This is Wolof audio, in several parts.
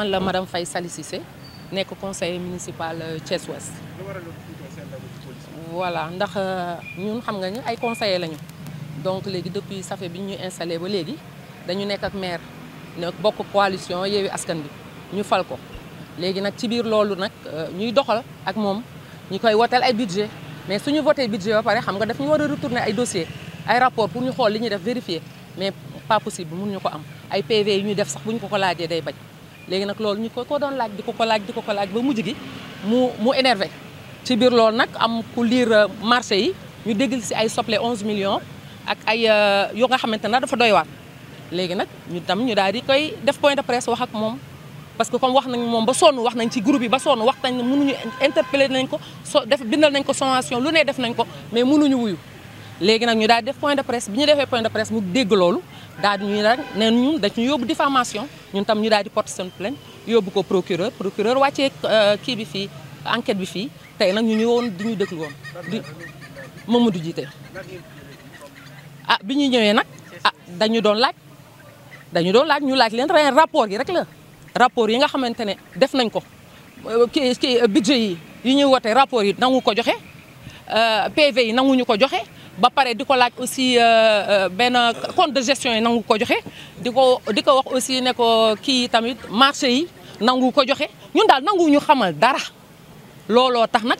man la madame Faye Sali Cissé nekk conseiller municipal Thiès Ouest. voilà ndax ñun xam nga ni ay conseillers lañu donc léegi depuis ça fait bi ñu installé ba léegi dañu nekk ak maire ne bokk coalition Yewwi Askan Wi ñu fal ko léegi nag ci biir loolu nag ñuy doxal ak moom ñu koy woteel ay budget mais suñu voté budget ba pare xam nga daf ñu war a retourner ay dossiers ay rapport pour ñu xool li ñuy def vérifier mais pas possible mënuñu ko am ay PV yu ñuy def sax bu ñu ko laajee day bañ léegi nag loolu ñu ko doon laaj di ko laaj ba mujj gi mu énervé ci biir loolu nag am ku lire marché yi ñu dégg si ay soble 11 millions ak ay yoo nga xamante ne dafa doy waar léegi nag ñu daal di koy def point de presse wax ak moom parce que comme wax nañ moom ba sonn wax nañ ci groupe yi ba sonn wax nañ ne mënuñu interpeller nañ ko bindal nañ ko sommation lu ne def nañ ko mais mënuñu wuyu léegi nag ñu daal di def point de presse bi ñu defee point de presse mu dégg loolu daal di ñuy nag ne ñun dañu yóbbu diffamation ñun tam ñu daal di porter seen plainte yóbbu ko procureur wàccee kii bi fii enquête bi fii tey nag ñu ñëwoon di ñu déglu woon di Mamadou Djité bi ñu ñëwee nag dañu doon laaj ñu laaj leen ren rapport yi rek la rapport yi nga xamante ne def nañ ko kii budget yi ñuy wote rapport yi nangu ko joxe PV yi nanguñu ko joxe ba pare di ko laaj aussi benn compte de gestion yi nangu ko joxe di ko wax aussi ne ko kii tamit marché yi nangu ko joxe ñun daal nanguñu xamal dara looloo tax nag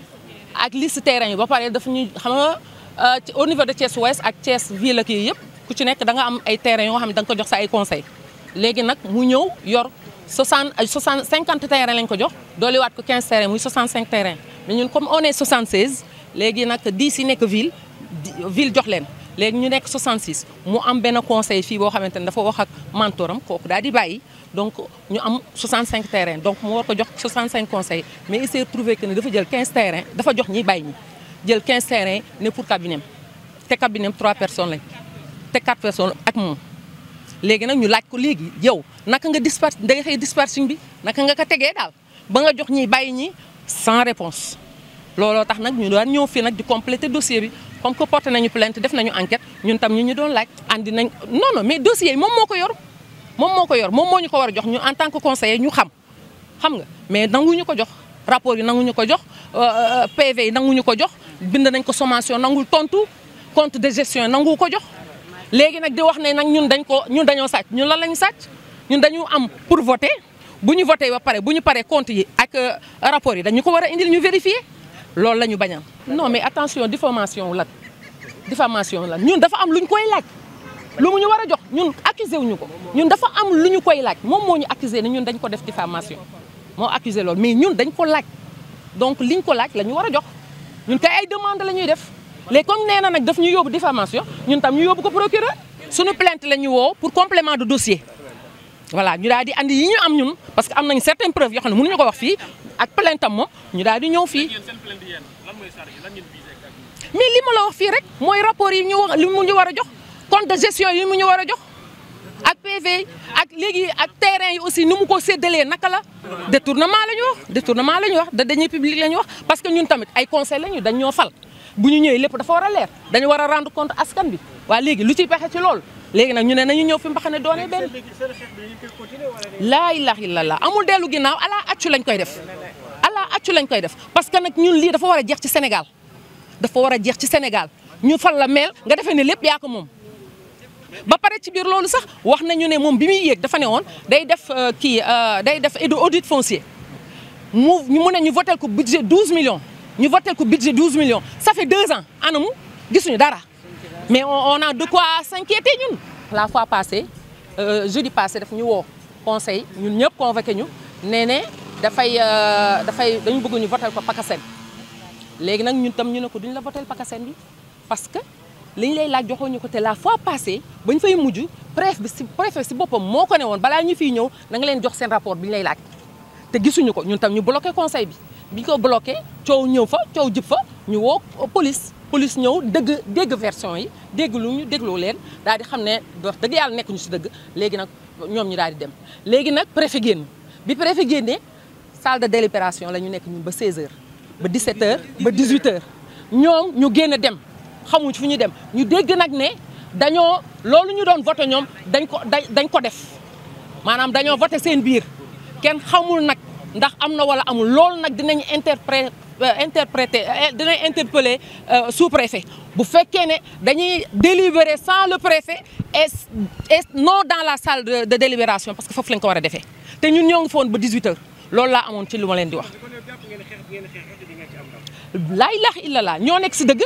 ak liste terrain yi ba pare daf ñu xam nga au niveau de Thiès Ouest ak Thiès ville ak yii yëpp ku ci nekk da nga am ay terrain yoo xam ne da nga ko jox sa ay conseil léegi nag mu ñëw yor 50 terrain lañ ko jox dooliwaat ko 15 terrain muy 65 terrain mais ñun comme on est 76 léegi nag 10 yi nekk ville jox leen léegi ñu nekk 66 mu am benn conseil fii boo xamante ne dafa wax ak mentoram kooku daal di bàyyi donc ñu am 65 terrain donc mu war ko jox 65 conseils mais il s'est trouvé que ne dafa jël 15 terrain dafa jox ñiy bàyyi ñi jël 15 terrain ne pour cabinet te cabinet 3 personnes lañ te 4 personnes ak moom léegi nag ñu laaj ko léegi yow naka nga defee dispatching bi naka nga ko tegee daal ba nga jox ñiy bàyyi ñi sans réponse looloo tax nag ñu daan ñëw fii nag di compléter dossier bi comme que porté nañu plainte def nañu enquête ñun tam ñu doon laaj andi nañ non mais dossier yi moom moo ko yor moom moo ñu ko war a jox ñu en tant que conseiller ñu xam nga mais nanguñu ko jox rapport yi nanguñu ko jox PV yi nanguñu ko jox bind nañ ko sommation nangul tontu compte de gestion nangu ko jox léegi nag di wax ne nag ñun dañoo sàcc ñun lan lañu sàcc ñun dañu am pour voter bu ñu voté ba pare bu ñu paree compte yi ak rapport yi dañu ko war a indil ñu vérifier loolu la ñu bañal non mais attention diffamation la ñun dafa am lu ñu koy laaj lu mu ñu war a jox ñun accusé wuñu ko ñun dafa am lu ñu koy laaj moom moo ñu accusé ne ñun dañ ko def diffamation moo accusé loolu mais ñun dañ ko laaj donc liñ ko laaj la ñu war a jox ñun kay ay demande la ñuy def léegi comme nee na nag daf ñu yóbbu diffamation ñun tam ñu yóbbu ko procureur suñu plainte la ñu woo pour complément de dossier voilà ñu daal di andi yi ñu am ñun parce que am nañ certaines preuves yoo xam ne mënuñu ko wax fii ak plainte am moom ñu daal di ñëw fii mais li ma la wax fii rek mooy rapport yi li mu ñu war a jox compte de gestion yi mu ñu war a jox ak PV ak léegi ak terrain yi aussi ni mu ko séddalee naka la détournement la ñu wax de deniers publics la ñu wax parce que ñun tamit ay conseil la ñu dañ ñoo fal bu ñu ñëwee lépp dafa war a leer dañu war a rendre compte askan bi waa léegi lu ciy pexe ci loolu léegi nag ñu ne nañu ñëw fi mbaxane doone benn laa ilaha illallah amul dellu ginnaaw ala accu lañ koy def parce que nag ñun lii dafa war a jeex ci Sénégal ñu fal la meel nga defee ne lépp yaa ko moom ba pare ci biir loolu sax wax nañu ne moom bi muy yéeg dafa ne woon day def audit foncier mu ne ñu votel ko budget 12 millions ça fait 2 ans anamu gisuñu dara mais on a de quoi s'inquiéter ñun. la fois passée jeudi passé daf ñu woo conseil ñun ñëpp convoqué ñu ne dañu bëgg ñu votel ko PACASEN léegi nag ñun tam ñu ne ko duñ la votel PACASEN bi parce que liñ lay laaj joxoo ñu ko te la fois passée bañ fay mujj préfet si boppam moo ko ne woon balaa ñu fiy ñëw na nga leen jox seen rapport bi ñu lay laaj te gisuñu ko ñun tam ñu bloqué conseil bi ko bloqué coow ñëw fa coow jëp fa ñu woo police ñëw dégg version yi déglu leen daal di xam ne wax dëgg yàlla nekk ñu si dëgg léegi nag ñoom ñu daal di dem léegi nag préfet génn bi préfet génnee salle de délibération la ñu nekk ñun ba 16h ba 17h ba 18h ñoom ñu génn dem xamuñ fu ñu dem ñu dégg nag ne loolu ñu doon voté ñoom dañ ko def maanaam dañoo voté seen biir kenn xamul nag ndax am na wala amul loolu nag dinañ interpeller sous-préfet bu fekkee ne dañuy délibérer sans le préfet et non dans la salle de délibération parce que foofu lañ ko war a defee te ñun ñoo ngi foon ba 18h loolu laa amoon ci lu ma leen di wax. laa ilaaha illallah ñoo nekk si dëgg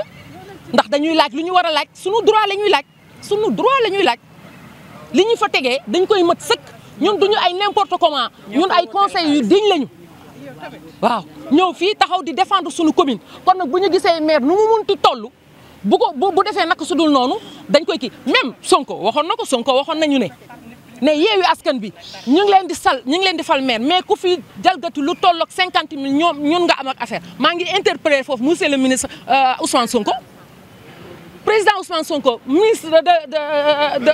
ndax dañuy laaj lu ñu war a laaj sunu droit la ñuy laaj sunu droit la ñuy laaj li ñu fa tegee dañ koy mat sëkk ñun duñu ay n'importe comment ñun ay conseils yu diñ lañu. waaw ñëw fii taxaw di défendre suñu commune kon nag bu ñu gisee maire nu mu munti toll bu defee naka su dul noonu dañ koy kii même Sonko waxoon na ko Sonko waxoon nañu ne Yewwi Askan bi ñu ngi leen di fal maire mais ku fi jalgati lu tolloog 50 000 ñun nga am ak affaire maa ngi interpellé foofu monsieur le ministre Ousmane Sonko président Ousmane Sonko ministre de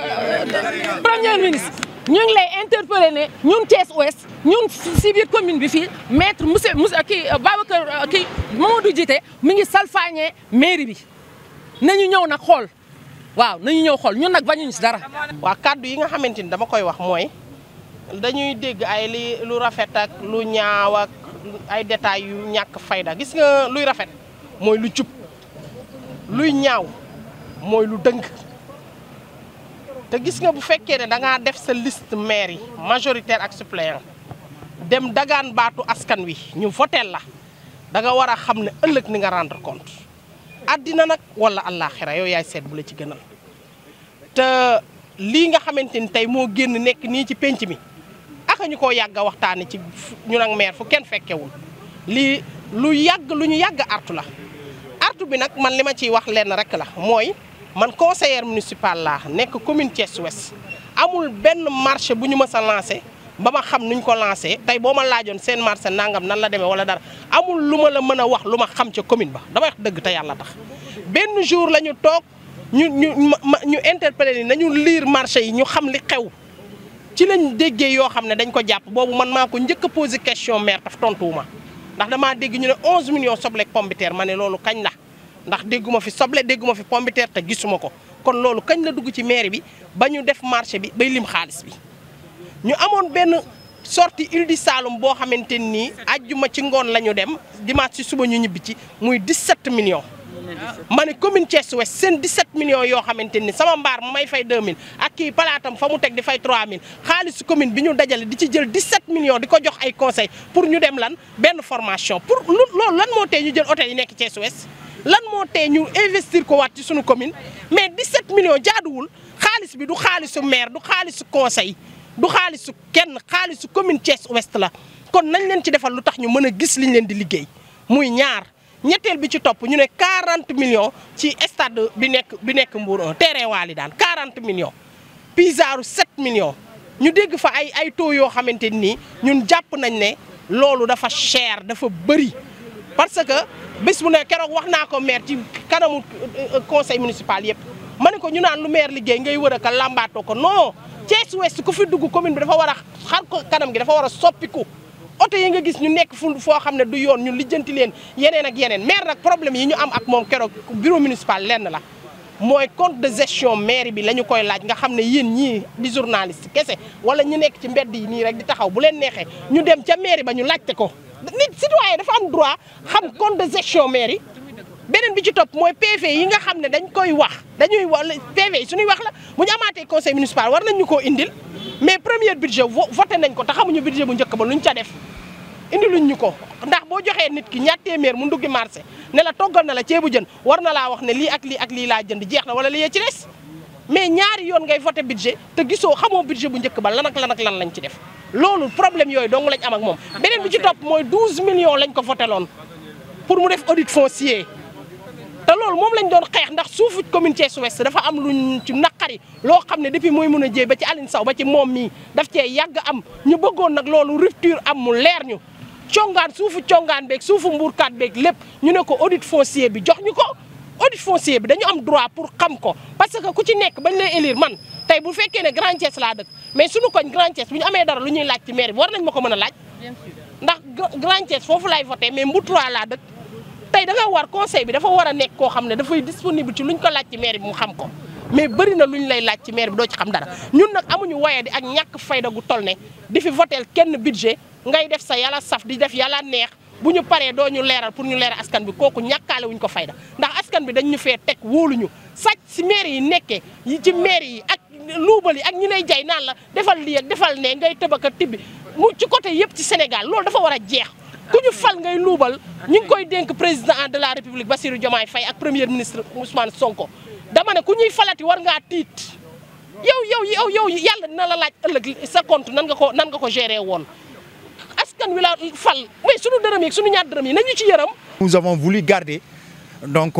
premier ministre. ñu ngi lay interpellé ne ñun Thiès Ouest ñun si biir commune bi fii maître monsieur Babacar Mamadou Djité mi ngi salfaañee mairie bi nañu ñëw nag xool waaw nañu ñëw xool ñun nag bañuñu si dara. waa kàddu yi nga xamante ni dama koy wax mooy dañuy dégg ay lu rafet ak lu ñaaw ak ay détails yu ñàkk fayda gis nga luy rafet mooy lu jub luy ñaaw mooy lu dëng. te gis nga bu fekkee ne da ngaa def sa liste maire yi majoritaire ak suppléant dem dagaan baatu askan wi ñu voteel la da nga war a xam ne ëllëg ni nga rendre compte addina nag wala àllaaxira yow yaay seet bu la ci gënal te lii nga xamante ni tey moo génn nekk nii ci penc mi aka ñu koo yàgg a waxtaane ci ñu nag maire fu kenn fekkewul lii lu ñu yàgg artu la artu bi nag man li ma ciy wax lenn rek la mooy man conseillère municipal laa nekk commune Thiès Ouest amul benn marché bu ñu mës a lancé ba ma xam nuñ ko lancé tey boo ma laajoon seen marché nangam nan la demee wala dara amul lu ma la mën a wax lu ma xam ca commune ba damay wax dëgg te yàlla tax. benn jour la ñu toog ñu interpellé ni nañu lire marché yi ñu xam li xew ci lañ déggee yoo xam ne dañ ko jàpp boobu man maa ko njëkk a posé question maire taf tontuwuma ndax damaa dégg ñu ne 11 millions soble ak pomme de terre ma ne loolu kañ la. ndax dégguma fi soble dégguma fi pomme de terre te gisuma ko kon loolu kañ la dugg ci mairie bi ba ñu def marché bi bay lim xaalis bi ñu amoon benn sortie Île du Saloum boo xamante nii àjjuma ci ngoon la ñu dem dimanche ci suba ñu ñibbi ci muy 17 millions. ma ne commune Thiès Ouest seen 17 millions yoo xamante ni sama mbaar mu may fay 2000 ak kii palaatam fa mu teg di fay 3000 xaalisu commune bi ñu dajale di ci jël 17 millions di ko jox ay conseil pour ñu dem lan benn formation pour loolu lan moo tee ñu jël hôtel yi nekk Thiès Ouest. lan moo tee ñu investir ko waat ci suñu commune mais 17 millions jaaduwul xaalis bi du xaalisu maire du xaalisu conseil du xaalisu kenn xaalisu commune Thiès Ouest la kon nañ leen ci defal lu tax ñu mën a gis liñ leen di liggéey muy ñaar ñetteel bi ci topp ñu ne 40 millions ci stade bi nekk Mbour 1 terrain waali daan 40 millions Pisaaru 7 millions ñu dégg fa ay taux yoo xamante nii ñun jàpp nañ ne loolu dafa cher dafa bëri parce que bés bu ne keroog wax naa ko maire ci kanamu conseil municipal yëpp ma ne ko ñu naan lu maire liggéey ngay wër a lambaatoo ko non Thiès Ouest ku fi dugg commune bi dafa war a xar ko kanam gi dafa war a soppiku oto yi nga gis ñu nekk foo xam ne du yoon ñu lijjanti leen yeneen ak yeneen maire nag problème yi ñu am ak moom keroog bureau municipal lenn la mooy compte de gestion mairie bi la ñu koy laaj nga xam ne yéen ñii di journaliste kese wala ñu nekk ci mbedd yi nii rek di taxaw bu leen neexee ñu dem ca mairie ba ñu laajte ko nit citoyen dafa am droit xam compte de gestion mairie beneen bi ci topp mooy PV yi nga xam ne dañ koy wax dañuy wax PV yi suñuy wax la bu ñu amaatee conseil municipal war nañ ñu koo indil mais premier budget voté nañ ko te xamuñu budget bu njëkk ba luñ ca def indiluñ ñu ko ndax boo joxee nit ki ñaar téeméer mu nduggi marché ne la toggal na la ceebu jën war na laa wax ne lii ak lii laa jënd jeex na wala lii ci des mais ñaari yoon ngay voté budget te gisoo xamoo budget bu njëkk ba lan ak lan lañ ci def loolu problème yooyu dong lañ am ak moom beneen bi ci topp mooy 12 millions lañ ko voté loon pour mu def audit foncier te loolu moom lañ doon xeex ndax suufu commune Thiès Ouest dafa am luñ ci naqari loo xam ne depuis mooy mun a jéey ba ci Aline Sow ba ci moom mii daf cee yàgg am ñu bëggoon nag loolu rupture am mu leer ñu congaan suufu congaan beeg suufu mbuurkat beeg lépp ñu ne ko audit foncier bi jox ñu ko audit foncier bi dañu am droit pour xam ko parce que ku ci nekk bañ lay élire man tey bu fekkee ne Grand Thiès laa dëkk mais suñu koñ Grand Thiès bu ñu amee dara lu ñuy laaj ci maire bi war nañ ma ko mën a laaj ndax Grand Thiès foofu laay voté mais Mbour 3 laa dëkk tey da nga war conseil bi dafa war a nekk koo xam ne dafay disponible ci luñ ko laaj ci maire bi mu xam ko mais bëri na luñ lay laaj ci maire bi doo ci xam dara ñun nag amuñu waye di ak ñàkk fayda gu toll ne di fi votel kenn budget ngay def sa yàlla saf di def yàlla neex bu ñu paree doo ñu leeral pour ñu leeral askan bi kooku ñàkkaale wuñ ko fayda ndax askan bi dañ ñu fee teg wóoluñu sàcc si maire yi nekkee yi ci maire yi ak luubal yi ak ñi lay jay naan la defal lii ak defal ne ngay tëbaka tibbi mu ci côté yëpp ci Sénégal loolu dafa war a jeex ku ñu fal ngay luubal ñu ngi koy dénk président de la République Bassirou Diomaye Faye ak premier ministre Ousmane Sonko dama ne ku ñuy falati war ngaa tiit yow yàlla dina la laaj ëllëg sa compte nan nga ko gérer woon askan wi la fal mais sunu dërëm yi sunu ñaar dërëm yi nañu ci yërëm. Nous avons voulu garder donc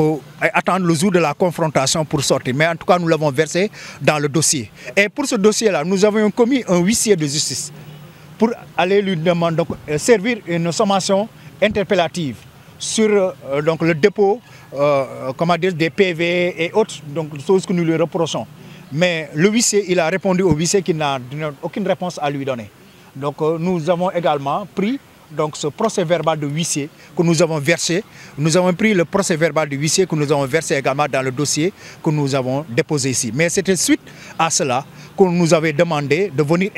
attendre le jour de la confrontation pour sortir, mais en tout cas nous l'avons versé dans le dossier. Et pour ce dossier-là, nous avons commis un huissier de justice pour aller lui demander donc servir une sommation interpellative sur donc le dépôt comment dire, des PV et autres donc choses que nous lui reprochons. Mais le huissier, il a répondu au huissier qu'il n'a aucune réponse à lui donner. Donc nous avons également pris donc, ce procès-verbal de huissier que nous avons versé. Nous avons pris le procès-verbal de huissier que nous avons versé également dans le dossier que nous avons déposé ici. Mais c'était suite à cela qu'on nous avait demandé de venir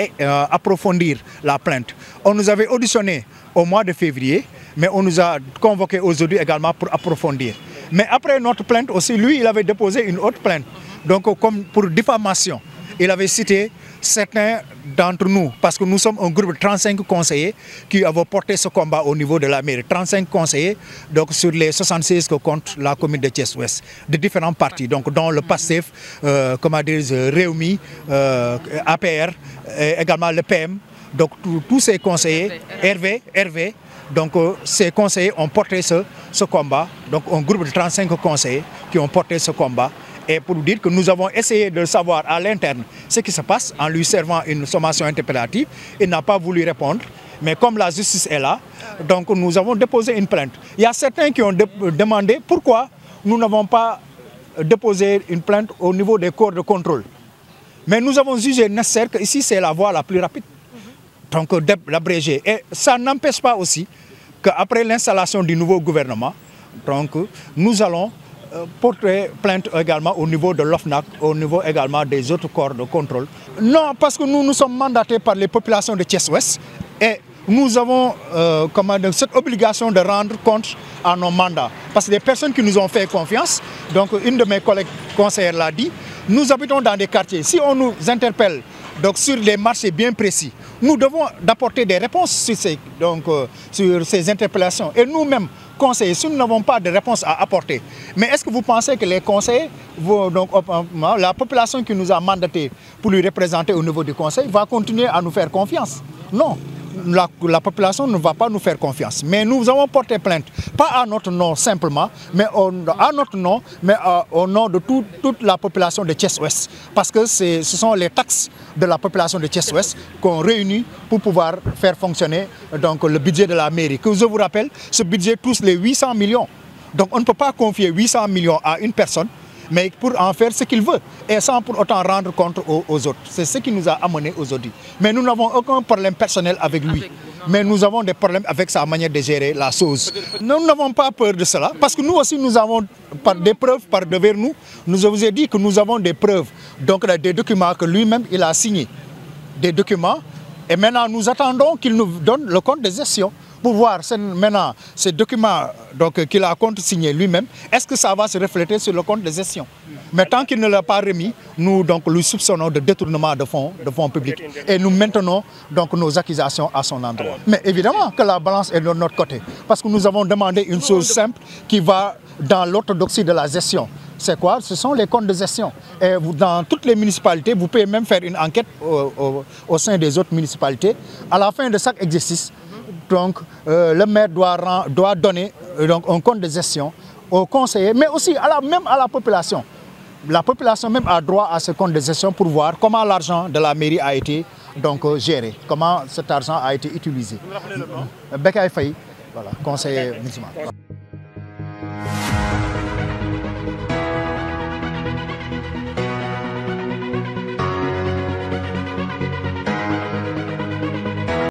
approfondir la plainte. On nous avait auditionné au mois de février, mais on nous a convoqués aujourd'hui également pour approfondir. Mais après notre plainte aussi, lui, il avait déposé une autre plainte. Donc comme pour diffamation, il avait cité certains d'entre nous, parce que nous sommes un groupe de 35 conseillers qui avons porté ce combat au niveau de la mairie. 35 conseillers donc, sur les 76 que compte la commune de Thiès-Ouest, de différents partis, donc, dont le PASTEF, comment dire, Rewmi, APR, et également le PM. Donc tous ces conseillers, Hervé, donc ces conseillers ont porté ce combat. Donc un groupe de 35 conseillers qui ont porté ce combat. Et pour dire que nous avons essayé de savoir à l'interne ce qui se passe en lui servant une sommation interpellative. Il n'a pas voulu répondre. Mais comme la justice est là, donc nous avons déposé une plainte. Il y a certains qui ont demandé pourquoi nous n'avons pas déposé une plainte au niveau des corps de contrôle. Mais nous avons jugé nécessaire que ici c'est la voie la plus rapide. Donc l'abréger. Et ça n'empêche pas aussi qu'après l'installation du nouveau gouvernement, donc, nous allons porter plainte également au niveau de l'OFNAC, au niveau également des autres corps de contrôle. Non, parce que nous sommes mandatés par les populations de Thiès-Ouest et nous avons cette obligation de rendre compte à nos mandats. Parce que les personnes qui nous ont fait confiance, donc une de mes collègues conseillères l'a dit, nous habitons dans des quartiers. Si on nous interpelle donc, sur des marchés bien précis, nous devons apporter des réponses sur ces interpellations. Et nous-mêmes, conseillers, si nous n'avons pas de réponse à apporter, mais est-ce que vous pensez que les conseillers, la population qui nous a mandatés pour lui représenter au niveau du conseil va continuer à nous faire confiance? Non. La population ne va pas nous faire confiance. Mais nous avons porté plainte, pas à notre nom simplement, mais à notre nom, mais au nom de toute la population de Thiès-Ouest. Parce que ce sont les taxes de la population de Thiès-Ouest qu'on réunit pour pouvoir faire fonctionner donc, le budget de la mairie. Que je vous rappelle, ce budget touche les 800 millions. Donc on ne peut pas confier 800 millions à une personne, mais pour en faire ce qu'il veut, et sans pour autant rendre compte aux autres. C'est ce qui nous a amenés aujourd'hui. Mais nous n'avons aucun problème personnel avec lui. Mais nous avons des problèmes avec sa manière de gérer la chose. Nous n'avons pas peur de cela, parce que nous aussi nous avons des preuves par devers nous. Nous vous ai dit que nous avons des preuves, donc des documents que lui-même il a signés. Des documents, et maintenant nous attendons qu'il nous donne le compte de gestion. Pour voir maintenant ces documents qu'il a compte signé lui-même, est-ce que ça va se refléter sur le compte de gestion? Mais tant qu'il ne l'a pas remis, nous lui soupçonnons de détournement de fonds publics. Et nous maintenons donc nos accusations à son endroit. Mais évidemment que la balance est de notre côté. Parce que nous avons demandé une chose simple qui va dans l'orthodoxie de la gestion. C'est quoi? Ce sont les comptes de gestion. Et dans toutes les municipalités, vous pouvez même faire une enquête au sein des autres municipalités. À la fin de chaque exercice, donc, le maire doit donner un compte de gestion aux conseillers, mais aussi même à la population. La population même a droit à ce compte de gestion pour voir comment l'argent de la mairie a été géré, comment cet argent a été utilisé. Bekay Faye, voilà, conseiller municipal.